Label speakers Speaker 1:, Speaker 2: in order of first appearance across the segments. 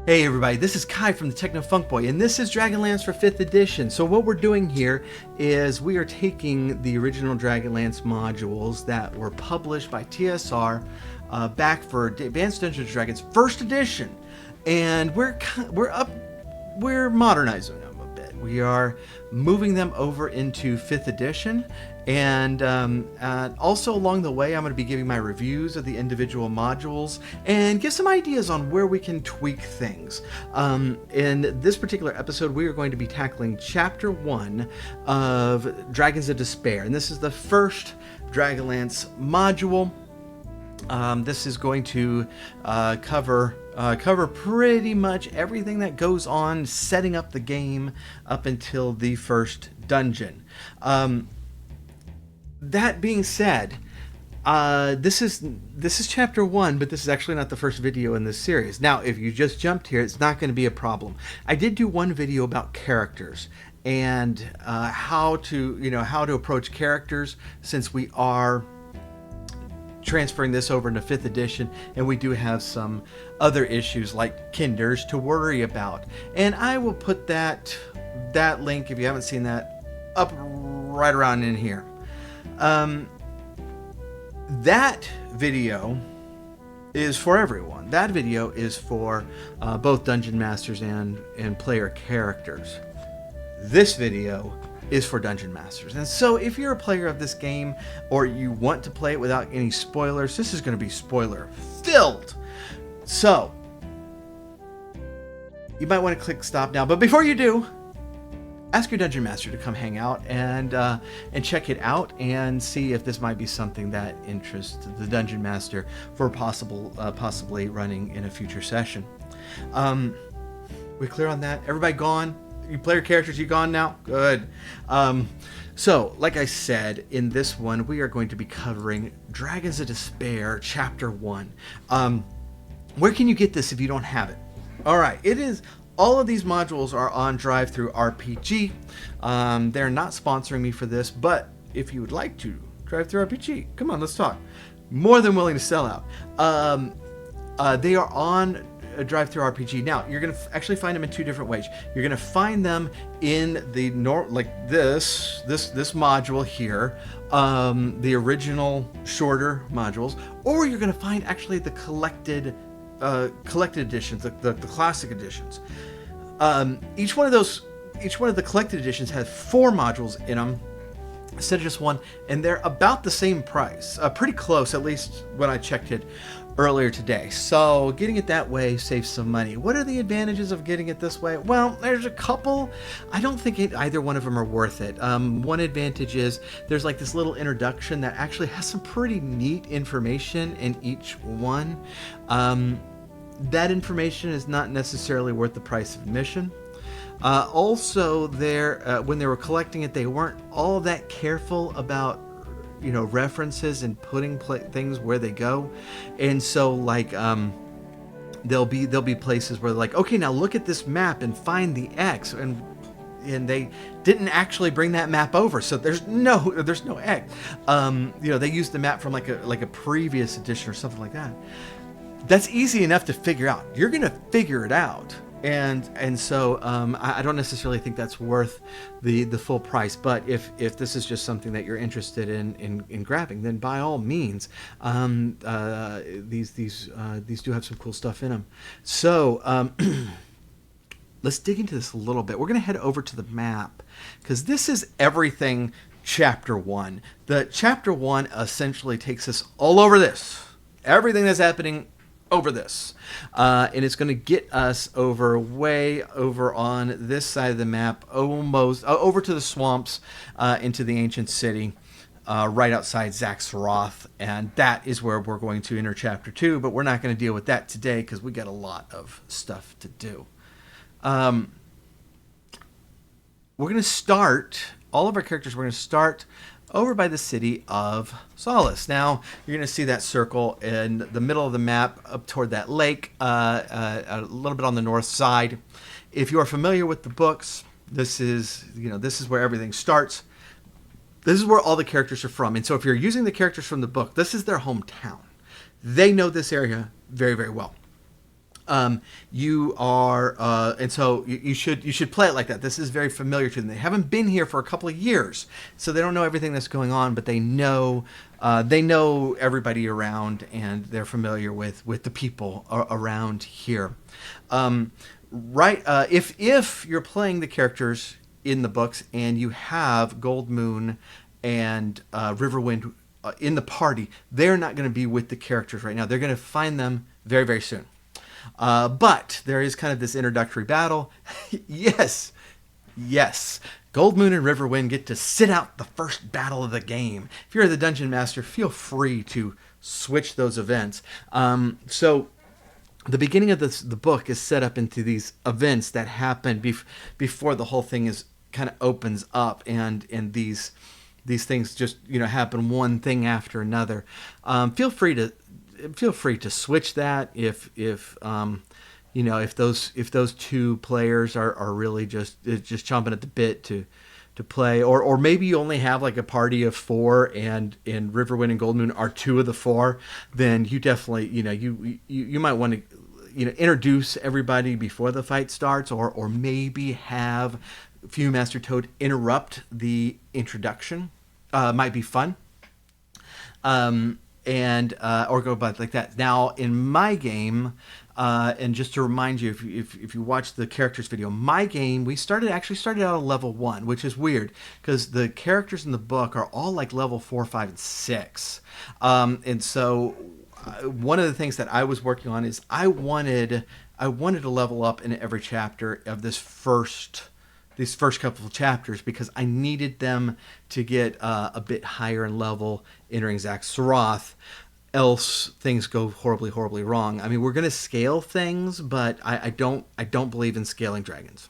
Speaker 1: Hey everybody, this is Kai from the Techno Funk Boy, and this is DragonLance for 5th edition. So what we're doing here is we are taking the original DragonLance modules that were published by TSR back for Advanced Dungeons & Dragons 1st edition, and we're modernizing them a bit. We are moving them over into 5th edition, and also along the way I'm going to be giving my reviews of the individual modules and give some ideas on where we can tweak things. In this particular episode we are going to be tackling Chapter 1 of Dragons of Despair, and this is the first DragonLance module. This is going to cover pretty much everything that goes on setting up the game up until the first dungeon. That being said, this is chapter 1, but this is actually not the first video in this series. Now, if you just jumped here, it's not going to be a problem. I did do one video about characters and how to approach characters, since we are transferring this over into 5th edition, and we do have some other issues like kinders to worry about. And I will put that link, if you haven't seen that, up right around in here. That video is for everyone. That video is for both Dungeon Masters and player characters. This video is for Dungeon Masters. And so if you're a player of this game, or you want to play it without any spoilers, this is going to be spoiler filled. So you might want to click stop now, but before you do, ask your Dungeon Master to come hang out and check it out and see if this might be something that interests the Dungeon Master for possibly running in a future session. We clear on that? Everybody gone? You player characters, you gone now? Good. So, like I said, in this one, we are going to be covering Dragons of Despair, Chapter 1. Where can you get this if you don't have it? Alright, all of these modules are on DriveThruRPG. They're not sponsoring me for this, but if you would like to, DriveThruRPG, come on, let's talk. More than willing to sell out. They are on DriveThruRPG. Now, you're going to actually find them in two different ways. You're going to find them in the this module here, the original shorter modules, or you're going to find actually the collected editions, the classic editions. Each one of the collected editions has 4 modules in them instead of just one, and they're about the same price, pretty close, at least when I checked it earlier today. So getting it that way saves some money. What are the advantages of getting it this way? Well, there's a couple. I don't think either one of them are worth it. One advantage is there's like this little introduction that actually has some pretty neat information in each one. That information is not necessarily worth the price of admission. Also, when they were collecting it, they weren't all that careful about references and putting things where they go, and so like there'll be places where they're like, okay, now look at this map and find the X, and they didn't actually bring that map over, so there's no X. They used the map from like a previous edition or something like that. That's easy enough to figure out. You're gonna figure it out, and so I don't necessarily think that's worth the full price. But if this is just something that you're interested in grabbing, then by all means, these do have some cool stuff in them. So let's dig into this a little bit. We're gonna head over to the map, because this is everything Chapter 1. The Chapter 1 essentially takes us all over this. Everything that's happening over this, and it's going to get us way over on this side of the map, almost over to the swamps, into the ancient city, right outside Zaxaroth, and that is where we're going to enter Chapter 2, but we're not going to deal with that today because we got a lot of stuff to do. We're going to start, all of our characters, we're going to start over by the city of Solace. Now, you're going to see that circle in the middle of the map up toward that lake, a little bit on the north side. If you are familiar with the books, this is where everything starts. This is where all the characters are from. And so if you're using the characters from the book, this is their hometown. They know this area very, very well. You are, and so you should play it like that. This is very familiar to them. They haven't been here for a couple of years, so they don't know everything that's going on, but they know everybody around, and they're familiar with the people around here. Right? If you're playing the characters in the books and you have Gold Moon and Riverwind in the party, they're not going to be with the characters right now. They're going to find them very, very soon. But there is kind of this introductory battle. Yes. Gold Moon and Riverwind get to sit out the first battle of the game. If you're the Dungeon Master, feel free to switch those events. So the beginning of the book is set up into these events that happen before the whole thing is kind of opens up, and these things just happen one thing after another. Feel free to switch that if those two players are really just chomping at the bit to play, or maybe you only have like a party of 4 and Riverwind and Gold Moon are 2 of the 4, then you definitely you might want to introduce everybody before the fight starts, or maybe have Viewmaster Toad interrupt the introduction. Might be fun. And or go about like that. Now, in my game, and just to remind you, if you watch the characters video, my game, we actually started out on level 1, which is weird because the characters in the book are all like level 4, 5, and 6. And so one of the things that I was working on is I wanted to level up in every chapter of these first couple of chapters, because I needed them to get a bit higher in level entering Zaxxaroth, else things go horribly, horribly wrong. I mean, we're going to scale things, but I don't believe in scaling dragons,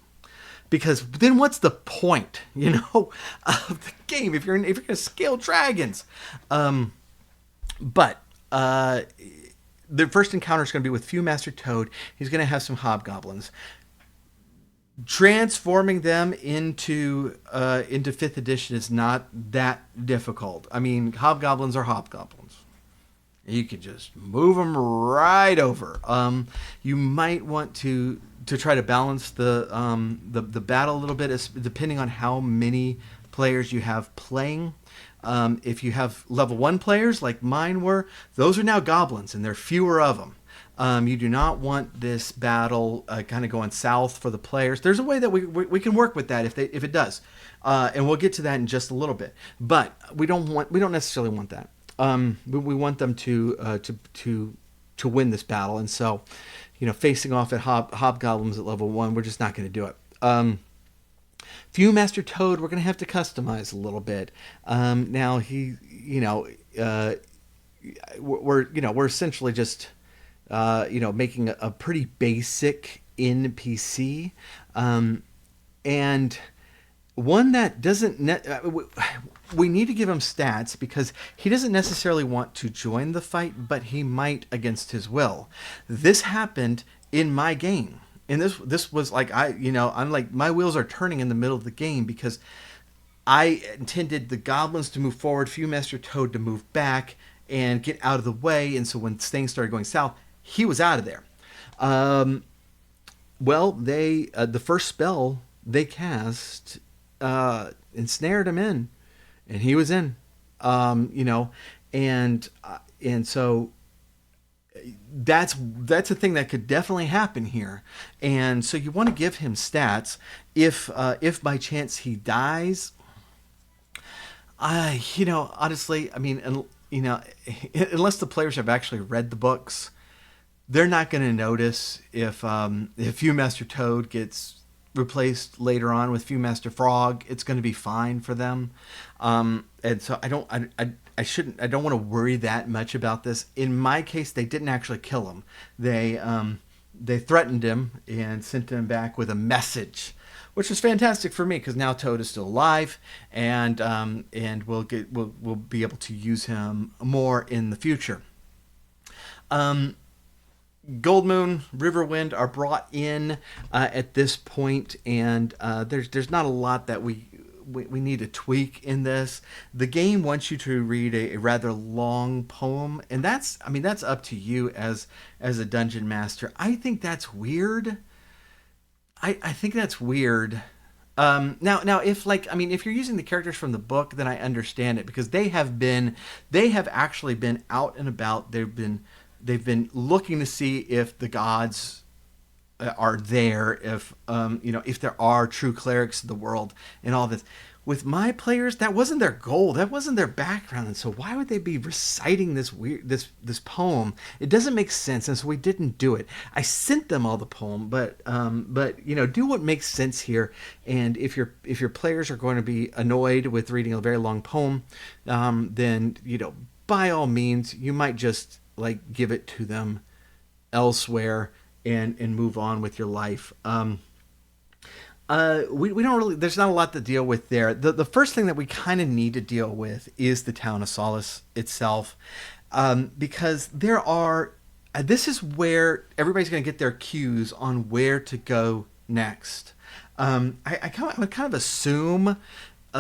Speaker 1: because then what's the point, of the game if you're going to scale dragons? But the first encounter is going to be with Viewmaster Toad. He's going to have some hobgoblins. Transforming them into 5th edition is not that difficult. I mean, hobgoblins are hobgoblins. You can just move them right over. You might want to try to balance the battle a little bit, depending on how many players you have playing. If you have level 1 players like mine were, those are now goblins, and there are fewer of them. You do not want this battle kind of going south for the players. There's a way that we can work with that if it does, and we'll get to that in just a little bit. But we don't necessarily want that. We want them to win this battle, and so facing off at hobgoblins at level 1, we're just not going to do it. Viewmaster Toad, we're going to have to customize a little bit. Now we're essentially just making a pretty basic NPC, and one that doesn't. We need to give him stats because he doesn't necessarily want to join the fight, but he might against his will. This happened in my game, and this was like I'm like, my wheels are turning in the middle of the game because I intended the goblins to move forward, Viewmaster Toad to move back and get out of the way, and so when things started going south, he was out of there. Well, the first spell they cast ensnared him in, and he was in. And so that's a thing that could definitely happen here. And so you want to give him stats. If by chance he dies, honestly, I mean, unless the players have actually read the books, they're not going to notice if Viewmaster Toad gets replaced later on with Viewmaster Frog. It's going to be fine for them, and so I don't want to worry that much about this. In my case, they didn't actually kill him. They threatened him and sent him back with a message, which was fantastic for me because now Toad is still alive, and we'll be able to use him more in the future. Gold Moon, Riverwind are brought in at this point, and there's not a lot that we we need a tweak in this. The game wants you to read a rather long poem, and that's up to you as a dungeon master. I think that's weird. I think that's weird. Now, if you're using the characters from the book, then I understand it because they have actually been out and about. They've been looking to see if the gods are there, if there are true clerics of the world and all this. With my players, that wasn't their goal. That wasn't their background. And so why would they be reciting this poem? It doesn't make sense. And so we didn't do it. I sent them all the poem, but do what makes sense here. And if your players are going to be annoyed with reading a very long poem, then by all means, you might just like give it to them elsewhere and move on with your life. We don't really, there's not a lot to deal with there. The first thing that we kind of need to deal with is the town of Solace itself, because this is where everybody's going to get their cues on where to go next. I kind of assume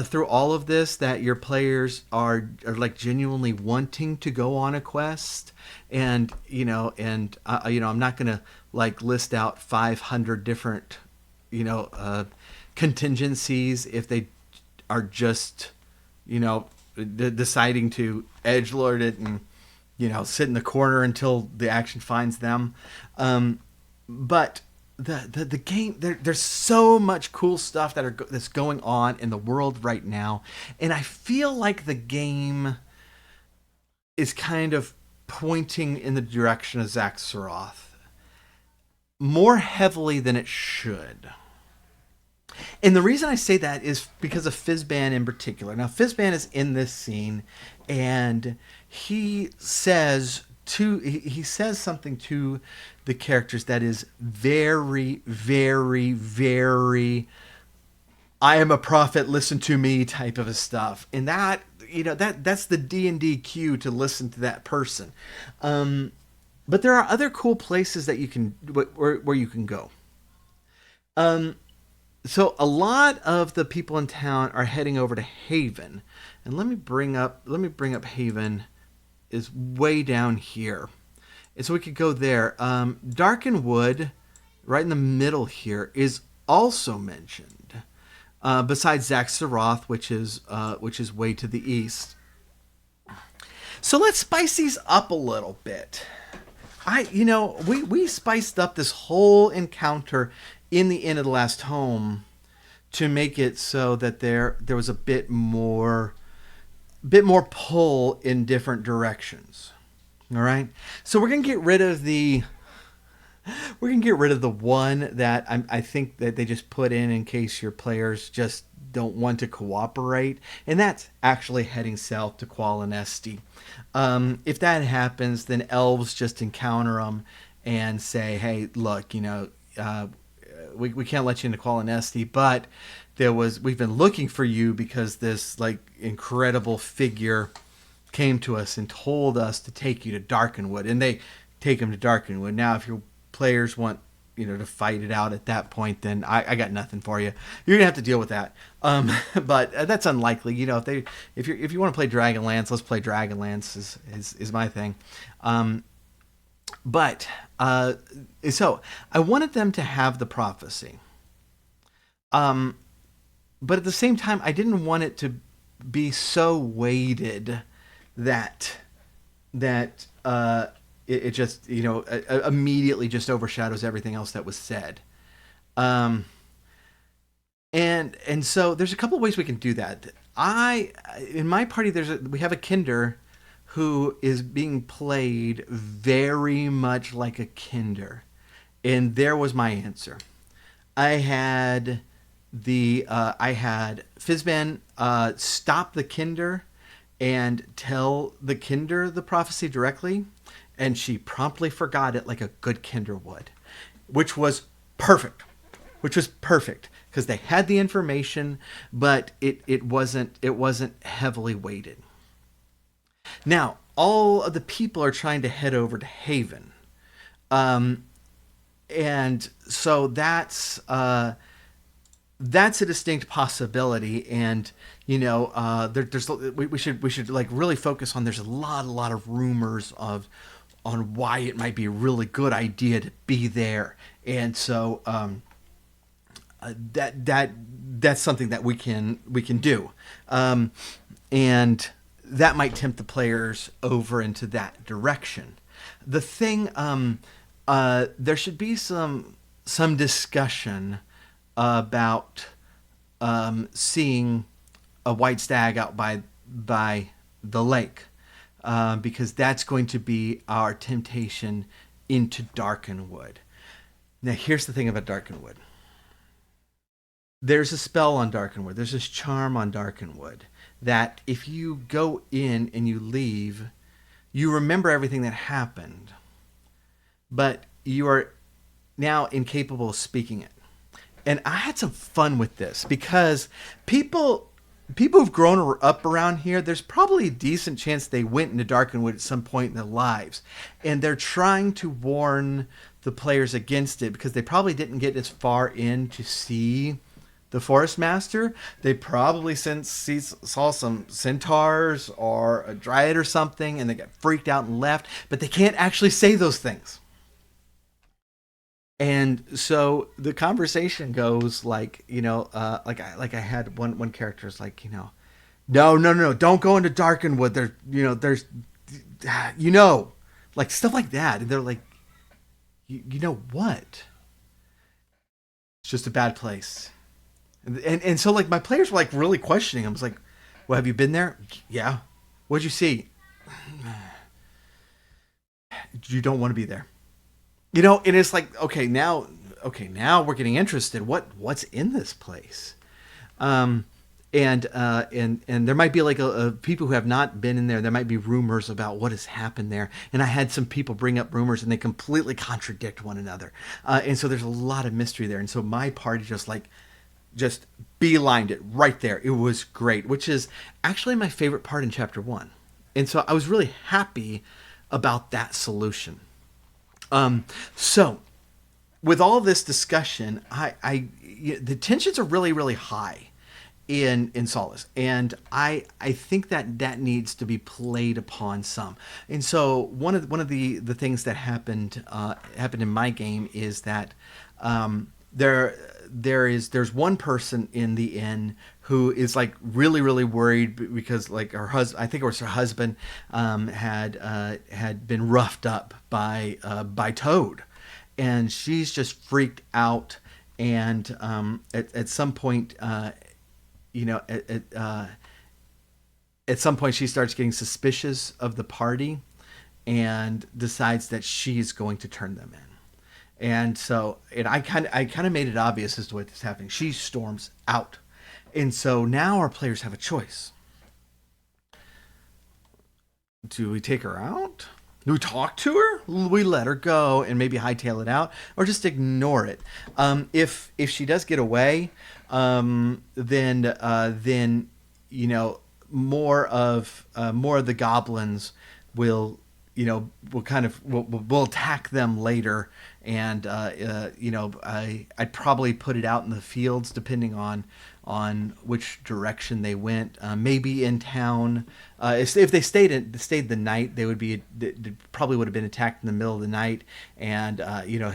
Speaker 1: through all of this that your players are like genuinely wanting to go on a quest, and I'm not going to like list out 500 different contingencies if they are just deciding to edgelord it and sit in the corner until the action finds them. But the game, there's so much cool stuff that's going on in the world right now, and I feel like the game is kind of pointing in the direction of Zaxxaroth more heavily than it should. And the reason I say that is because of Fizzban in particular. Now, Fizzban is in this scene, and he says something to the characters that is very, very, very I am a prophet, listen to me type of a stuff. And that's the D&D cue to listen to that person. But there are other cool places that you can where you can go. So a lot of the people in town are heading over to Haven, and let me bring up Haven is way down here, and so we could go there. Darken Wood, right in the middle here, is also mentioned, besides Zaxxaroth, which is way to the east. So let's spice these up a little bit. We spiced up this whole encounter in the Inn of the Last Home to make it so that there was a bit more pull in different directions. All right, so we're gonna get rid of the one that I think that they just put in case your players just don't want to cooperate, and that's actually heading south to Qualinesti. If that happens, then elves just encounter them and say, "Hey, look, we can't let you into Qualinesti, but we've been looking for you because this like incredible figure came to us and told us to take you to Darken Wood," and they take him to Darken Wood. Now, if your players want to fight it out at that point, then I got nothing for you. You're gonna have to deal with that. But that's unlikely. If you want to play DragonLance, let's play DragonLance is my thing. But so I wanted them to have the prophecy. But at the same time, I didn't want it to be so weighted that it just immediately just overshadows everything else that was said. And so there's a couple of ways we can do that. In my party we have a Kinder who is being played very much like a Kinder, and there was my answer. I had Fizzban stop the Kinder and tell the Kinder the prophecy directly, and she promptly forgot it like a good Kinder would, which was perfect. Because they had the information, but it wasn't heavily weighted. Now, all of the people are trying to head over to Haven. And so that's that's a distinct possibility, and we should like really focus on. There's a lot of rumors of on why it might be a really good idea to be there, and so that's something that we can do, and that might tempt the players over into that direction. The thing, there should be some discussion about seeing a white stag out by the lake, because that's going to be our temptation into Darken Wood. Now, here's the thing about Darken Wood. There's a spell on Darken Wood. There's this charm on Darken Wood that if you go in and you leave, you remember everything that happened, but you are now incapable of speaking it. And I had some fun with this because people who've grown up around here, there's probably a decent chance they went into Darkenwood at some point in their lives, and they're trying to warn the players against it because they probably didn't get as far in to see the Forest Master. They probably saw some centaurs or a dryad or something, and they got freaked out and left, but they can't actually say those things. And so the conversation goes like, like I had one character's like, no, no, no, don't go into Darkenwood. There's, like stuff like that. And they're like, you know what? It's just a bad place. And so like my players were like really questioning. I was like, well, have you been there? Yeah. What'd you see? You don't want to be there. And it's like, now we're getting interested. What's in this place? And there might be like a people who have not been in there. There might be rumors about what has happened there. And I had some people bring up rumors, and they completely contradict one another. And so there's a lot of mystery there. And so my party just beelined it right there. It was great, which is actually my favorite part in chapter 1. And so I was really happy about that solution. So with all this discussion, the tensions are really, really high in Solace, and I think that needs to be played upon some. And so one of the things that happened in my game is that there's one person in the inn who is like really, really worried because like her husband, I think it was her husband, had been roughed up by Toad, and she's just freaked out. And at some point, at some point she starts getting suspicious of the party and decides that she's going to turn them in. And so, I kind of made it obvious as to what's happening. She storms out, and so now our players have a choice. Do we take her out? Do we talk to her? We let her go and maybe hightail it out, or just ignore it. If she does get away, then more of the goblins will we'll attack them later, and I'd probably put it out in the fields depending on which direction they went. Maybe in town, if they stayed the night, they probably would have been attacked in the middle of the night, and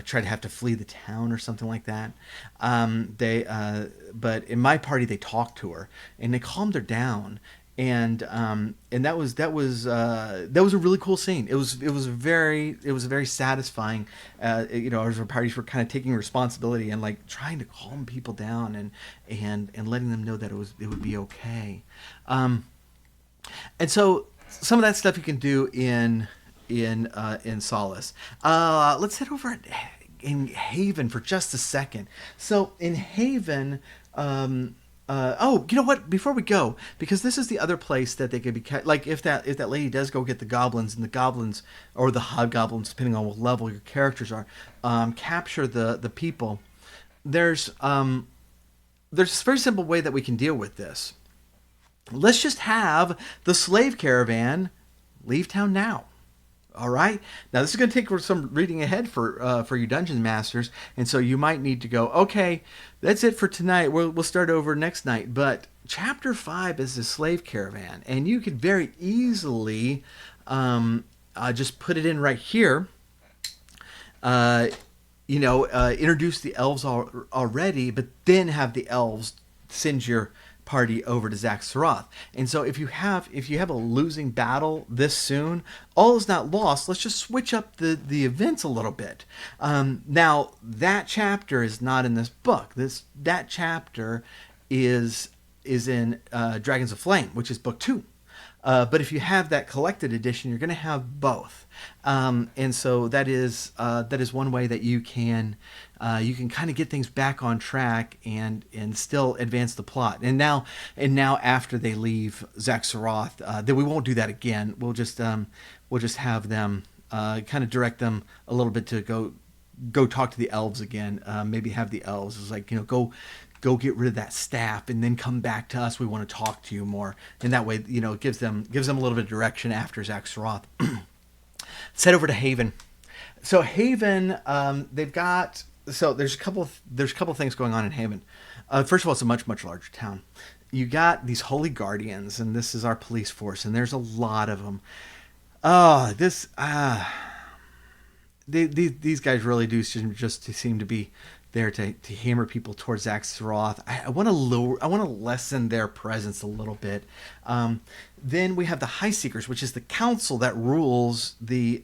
Speaker 1: try to have to flee the town or something like that. But in my party, they talked to her and they calmed her down. And that was a really cool scene. It was very satisfying. As our parties were kind of taking responsibility and like trying to calm people down and letting them know that it would be okay. And so some of that stuff you can do in Solace. Let's head over in Haven for just a second. So in Haven. You know what? Before we go, because this is the other place that they could be like if that lady does go get the goblins, and the goblins or the hobgoblins, depending on what level your characters are, capture the people. There's a very simple way that we can deal with this. Let's just have the slave caravan leave town now. All right. Now this is going to take some reading ahead for you dungeon masters, and so you might need to go. Okay, that's it for tonight. We'll start over next night. But chapter 5 is the slave caravan, and you could very easily just put it in right here. Uh, introduce the elves already, but then have the elves send your party over to Zaxxaroth. And so if you have a losing battle this soon, all is not lost. Let's just switch up the events a little bit. Now that chapter is not in this book. That chapter is in Dragons of Flame, which is book 2. But if you have that collected edition, you're going to have both, and so that is one way that you can kind of get things back on track and still advance the plot. And now after they leave Zaxxaroth, then we won't do that again. We'll just have them kind of direct them a little bit to go talk to the elves again. Maybe have the elves is like, go get rid of that staff and then come back to us. We want to talk to you more. And that way, it gives them a little bit of direction after Zaxxaroth. Let's head over to Haven. So Haven, there's a couple of things going on in Haven. First of all, it's a much, much larger town. You got these holy guardians, and this is our police force, and there's a lot of them. These guys really do just seem to be there to hammer people towards Zaxxaroth. I want to lessen their presence a little bit. Then we have the High Seekers, which is the council that rules the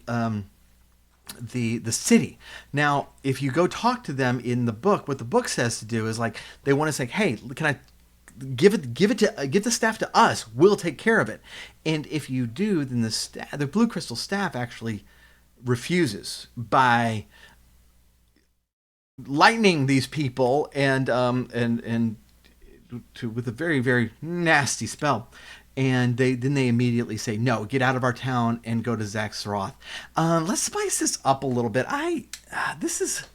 Speaker 1: city. Now, if you go talk to them in the book, what the book says to do is like they want to say, "Hey, can I give the staff to us? We'll take care of it." And if you do, then the Blue Crystal staff actually refuses by lightning these people and with a very, very nasty spell. And they immediately say, "No, get out of our town and go to Zaxxaroth." Let's spice this up a little bit. This is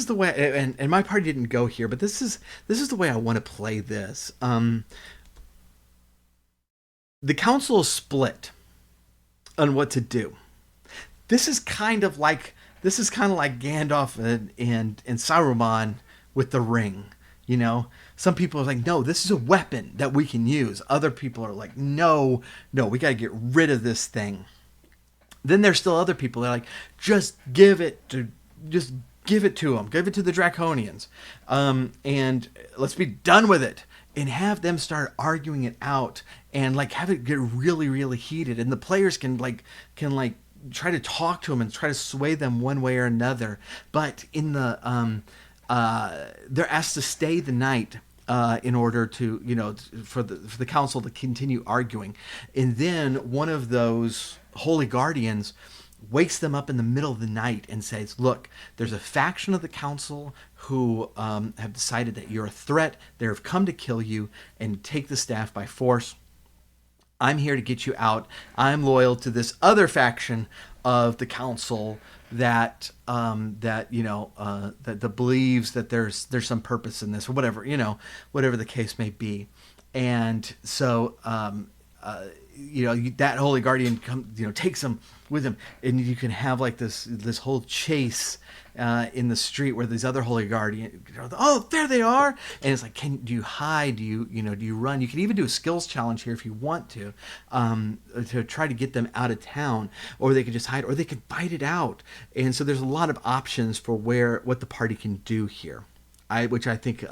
Speaker 1: the way, and my party didn't go here, but this is the way I want to play this. The council is split on what to do. This is kind of like Gandalf and Saruman with the ring. Some people are like, "No, this is a weapon that we can use." Other people are like, no, we got to get rid of this thing. Then there's still other people that are like, just give it to them. Give it to the Draconians. And let's be done with it. And have them start arguing it out and like have it get really, really heated. And the players can try to talk to them and try to sway them one way or another. But in the they're asked to stay the night in order to for the council to continue arguing. And then one of those holy guardians wakes them up in the middle of the night and says, "Look, there's a faction of the council who have decided that you're a threat. They have come to kill you and take the staff by force. I'm here to get you out. I'm loyal to this other faction of the council that believes that there's some purpose in this," or whatever the case may be. And so that holy guardian takes him with him, and you can have like this whole chase in the street where these other holy guardians, "Oh, there they are!" And it's like, do you hide? Do you run? You can even do a skills challenge here if you want to try to get them out of town, or they could just hide, or they could fight it out. And so there's a lot of options for what the party can do here, which I think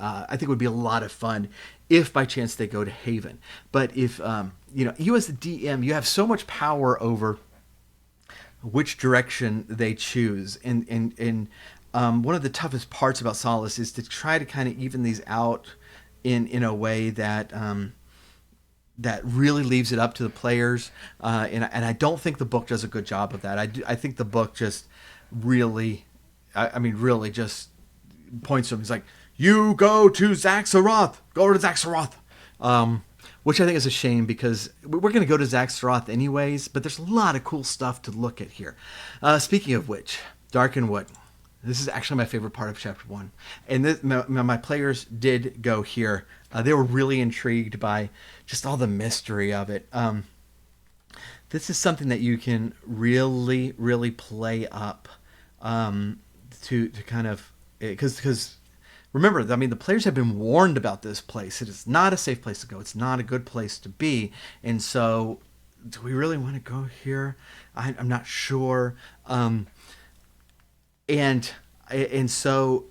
Speaker 1: would be a lot of fun if by chance they go to Haven. But if you as the DM, you have so much power over which direction they choose, and one of the toughest parts about Solace is to try to kind of even these out in a way that that really leaves it up to the players, and I don't think the book does a good job of that. I think the book just really just points to him. He's like, "You go to Zaxxaroth. Go to Zaxxaroth." Which I think is a shame because we're going to go to Zaxxaroth anyways, but there's a lot of cool stuff to look at here. Speaking of which, Darken Wood. This is actually my favorite part of Chapter 1. And my players did go here. They were really intrigued by just all the mystery of it. this is something that you can really, really play up, to kind of, because remember, I mean, the players have been warned about this place. It is not a safe place to go. It's not a good place to be. And so, do we really want to go here? I'm not sure. And so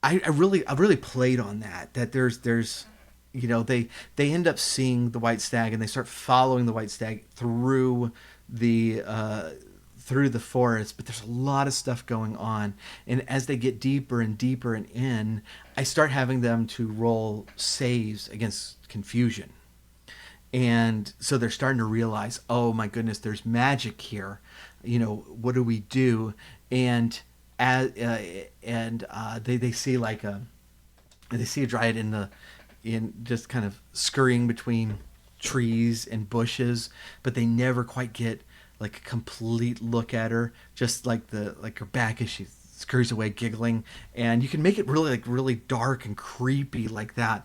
Speaker 1: I really played on that. That there's they end up seeing the white stag, and they start following the white stag the through the forest, but there's a lot of stuff going on. And as they get deeper and deeper and in, I start having them to roll saves against confusion. And so they're starting to realize, oh my goodness, there's magic here. What do we do? And they see like they see a dryad in just kind of scurrying between trees and bushes, but they never quite get like a complete look at her. Just like her back as she scurries away giggling, and you can make it really dark and creepy like that.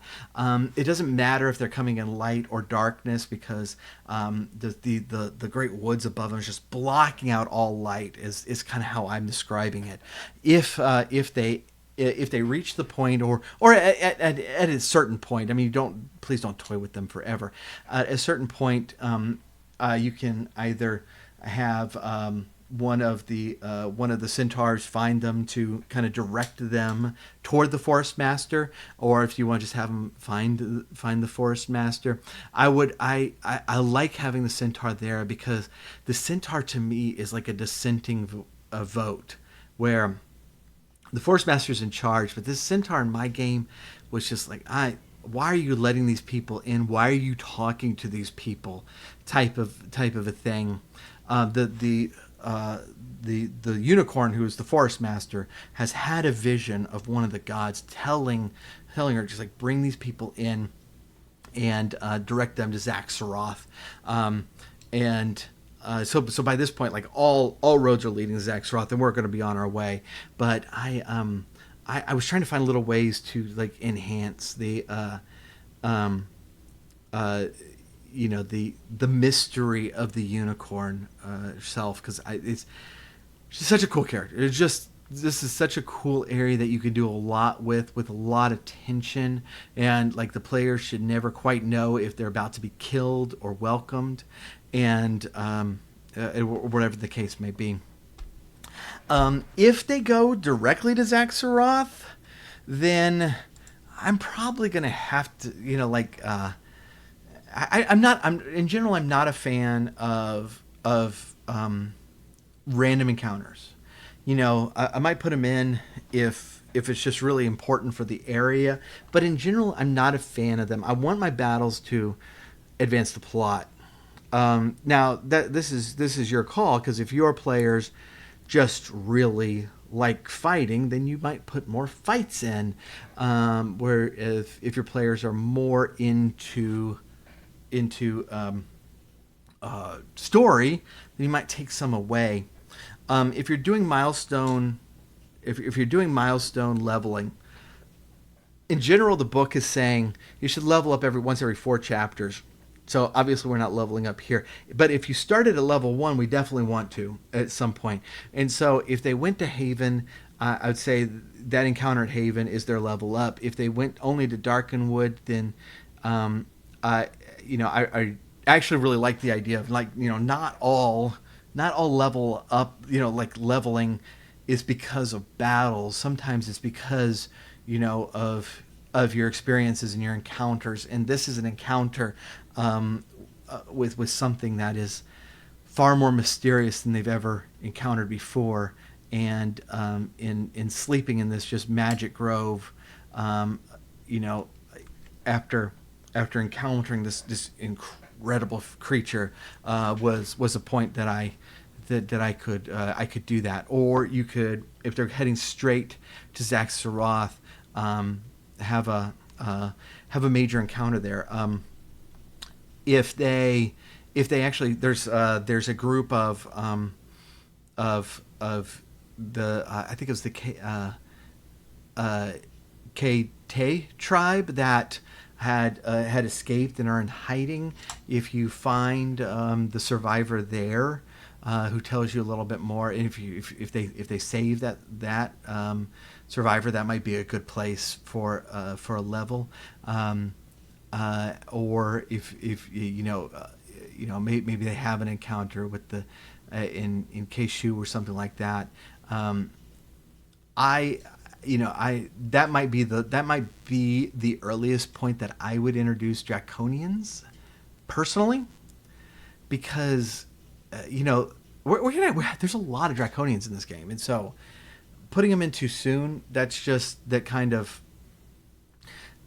Speaker 1: It doesn't matter if they're coming in light or darkness, because the great woods above them is just blocking out all light, is kind of how I'm describing it. If they reach the point, or at a certain point, I mean, please don't toy with them forever. At a certain point, you can either have one of the centaurs find them to kind of direct them toward the forest master, or if you want to just have them find the forest master. I like having the centaur there, because the centaur to me is like a dissenting vote, where the forest master's in charge, but this centaur in my game was just like, why are you letting these people in? Why are you talking to these people? Type of a thing. The unicorn, who is the forest master, has had a vision of one of the gods telling her, just like, bring these people in and direct them to Zaxaroth. So by this point, like, all roads are leading to Zaxaroth, and we're going to be on our way. But I was trying to find little ways to like enhance the the mystery of the unicorn herself, because she's such a cool character. This is such a cool area that you can do a lot with a lot of tension, and like the player should never quite know if they're about to be killed or welcomed, and whatever the case may be. If they go directly to Zaxaroth, then I'm probably gonna have to, in general, I'm not a fan of random encounters. I might put them in if it's just really important for the area, but in general, I'm not a fan of them. I want my battles to advance the plot. Now this is your call, because if your players just really like fighting, then you might put more fights in. Where if your players are more into story, then you might take some away. If you're doing milestone leveling, in general, the book is saying you should level up every 4 chapters. So obviously we're not leveling up here. But if you started at level 1, we definitely want to at some point. And so if they went to Haven, I would say that encounter at Haven is their level up. If they went only to Darken Wood, then I actually really like the idea of, like, not all level up, like leveling is because of battles. Sometimes it's because of your experiences and your encounters, and this is an encounter with something that is far more mysterious than they've ever encountered before. And in sleeping in this just magic grove, after encountering this incredible creature, was a point that I could do that. Or you could, if they're heading straight to Zaxaroth, have a major encounter there. If they actually, there's a group of the I think it was the Kte tribe that had escaped and are in hiding. If you find the survivor there, who tells you a little bit more, and if they save that survivor, that might be a good place for a level. Or if maybe they have an encounter with the in Keishu or something like that. That might be the earliest point that I would introduce Draconians personally, because there's a lot of Draconians in this game, and so putting them in too soon, that kind of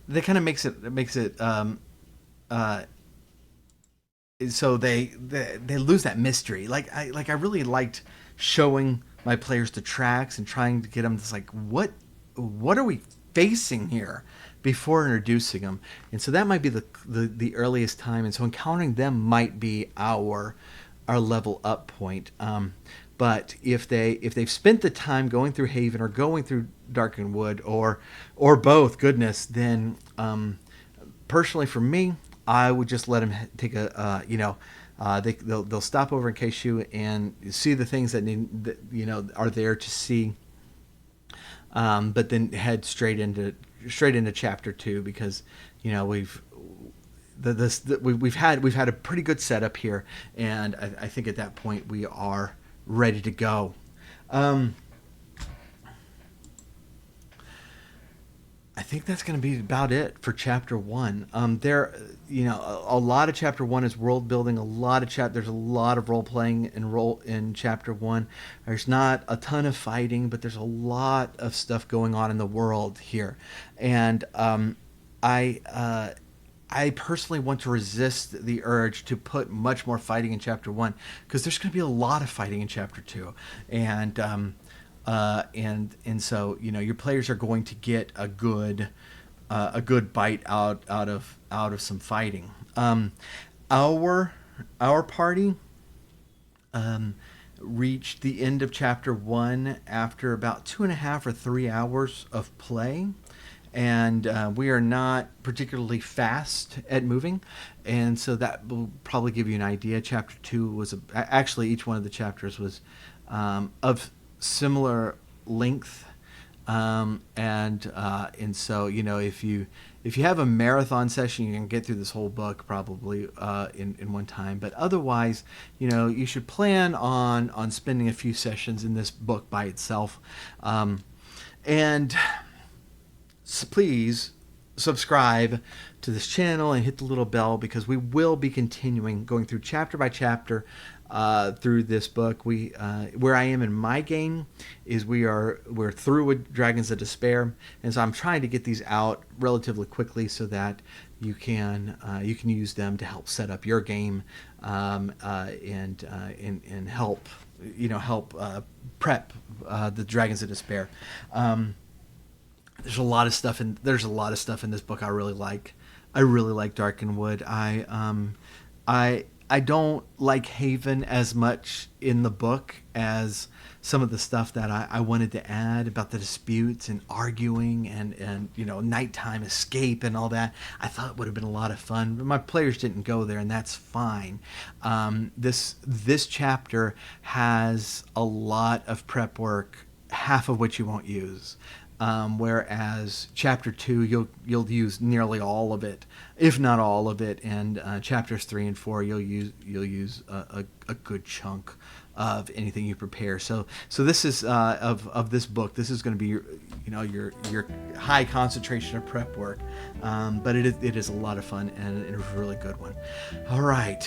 Speaker 1: makes it so they lose that mystery. I really liked showing my players the tracks and trying to get them to what are we facing here before introducing them. And so that might be the earliest time, and so encountering them might be our level up point. But if they've spent the time going through Haven or going through Darken Wood or both, goodness, then personally for me, I would just let them take they'll stop over in Keishu and see the things that are there to see, but then head straight into chapter 2, because we've had a pretty good setup here, and I think at that point we are ready to go. I think that's going to be about it for chapter 1. A lot of chapter 1 is world building. There's a lot of role playing in chapter 1. There's not a ton of fighting, but there's a lot of stuff going on in the world here. And I personally want to resist the urge to put much more fighting in chapter 1, because there's going to be a lot of fighting in chapter 2, and so your players are going to get a good bite out of some fighting. Our party reached the end of chapter 1 after about 2.5 or 3 hours of play. And we are not particularly fast at moving, and so that will probably give you an idea. Chapter 2 was actually, each one of the chapters was of similar length, and so if you have a marathon session, you can get through this whole book probably in one time. But otherwise, you should plan on spending a few sessions in this book by itself, and. So please subscribe to this channel and hit the little bell, because we will be continuing going through chapter by chapter through this book. Where I am in my game is we're through with Dragons of Despair, and so I'm trying to get these out relatively quickly so that you can use them to help set up your game, and help prep the Dragons of Despair. There's a lot of stuff in this book I really like. I really like Darken Wood. I don't like Haven as much in the book as some of the stuff that I wanted to add about the disputes and arguing and nighttime escape and all that. I thought it would have been a lot of fun, but my players didn't go there, and that's fine. This chapter has a lot of prep work, half of which you won't use. Whereas chapter 2 you'll use nearly all of it, if not all of it, and chapters 3 and 4 you'll use a good chunk of anything you prepare. So this is of this book. This is going to be your high concentration of prep work, but it is a lot of fun, and it is a really good one. All right.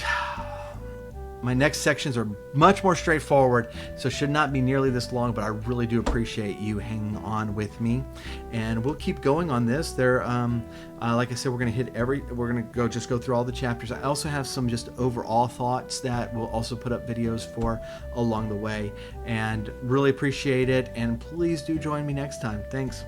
Speaker 1: My next sections are much more straightforward, so should not be nearly this long, but I really do appreciate you hanging on with me, and we'll keep going on this. Like I said, we're gonna go through all the chapters. I also have some just overall thoughts that we'll also put up videos for along the way, and really appreciate it. And please do join me next time. Thanks.